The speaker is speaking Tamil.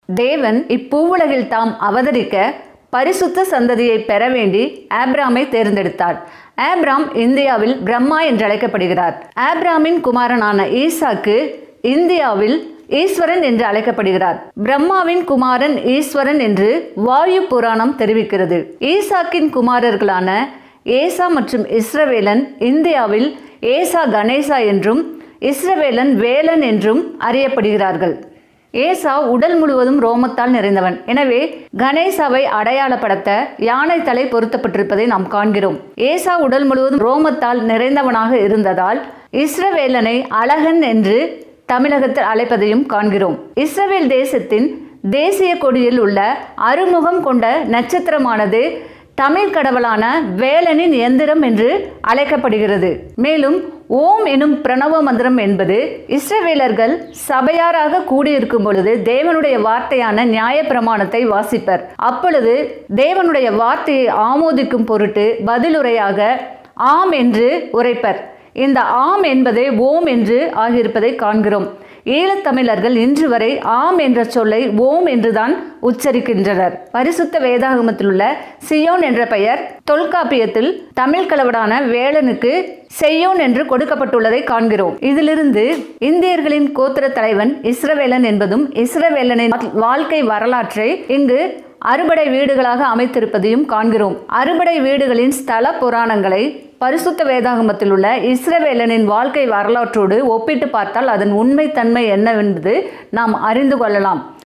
தேவன் இப்பூவுலகில் தாம் அவதரிக்க பரிசுத்த சந்ததியை பெற வேண்டி ஆபிராமை தேர்ந்தெடுத்தார். ஆபிராம் இந்தியாவில் பிரம்மா என்று அழைக்கப்படுகிறார். ஆபிராமின் குமாரனான ஈசாக்கு இந்தியாவில் ஈஸ்வரன் என்று அழைக்கப்படுகிறார். பிரம்மாவின் குமாரன் ஈஸ்வரன் என்று வாயு புராணம் தெரிவிக்கிறது. ஈசாக்கின் குமாரர்களான ஏசா மற்றும் இஸ்ரவேலன் இந்தியாவில் ஏசா கணேசா என்றும் இஸ்ரவேலன் வேலன் என்றும் அறியப்படுகிறார்கள். ஏசா உடல் முழுவதும் ரோமத்தால் நிறைந்தவன். எனவே கணேசாவை அடையாளப்படுத்த யானை தலை பொருத்தப்பட்டிருப்பதை நாம் காண்கிறோம். ஏசா உடல் முழுவதும் ரோமத்தால் நிறைந்தவனாக இருந்ததால் இஸ்ரவேலனை அழகன் என்று தமிழகத்தில் அழைப்பதையும் காண்கிறோம். இஸ்ரவேல் தேசத்தின் தேசிய கொடியில் உள்ள அறுமுகம் கொண்ட நட்சத்திரமானது தமிழ் கடவுளான வேலனின் எந்திரம் என்று அழைக்கப்படுகிறது. மேலும் ஓம் எனும் பிரணவ மந்திரம் என்பது இஸ்ரவேலர்கள் சபையாராக கூடியிருக்கும் பொழுது தேவனுடைய வார்த்தையான நியாய பிரமாணத்தை வாசிப்பர். அப்பொழுது தேவனுடைய வார்த்தையை ஆமோதிக்கும் பொருட்டு பதிலுரையாக ஆம் என்று உரைப்பர். இந்த ஆம் என்பதே ஓம் என்று ஆகியிருப்பதை காண்கிறோம். ஈழத்தமிழர்கள் இன்று வரை ஆம் என்ற சொல்லை ஓம் என்றுதான் உச்சரிக்கின்றனர். பரிசுத்த வேதாகமத்தில் உள்ள சியோன் என்ற பெயர் தொல்காப்பியத்தில் தமிழ் கலவடான வேலனுக்கு செய்யோன் என்று கொடுக்கப்பட்டுள்ளதை காண்கிறோம். இதிலிருந்து இந்தியர்களின் கோத்திர தலைவன் இஸ்ரவேலன் என்பதும் இஸ்ரவேலனின் வாழ்க்கை வரலாற்றை இங்கு அறுபடை வீடுகளாக அமைத்திருப்பதையும் காண்கிறோம். அறுபடை வீடுகளின் ஸ்தல புராணங்களை பரிசுத்த வேதாகமத்தில் உள்ள இஸ்ரவேலனின் வாழ்க்கை வரலாற்றோடு ஒப்பிட்டு பார்த்தால் அதன் உண்மைத்தன்மை என்னவென்பது நாம் அறிந்து கொள்ளலாம்.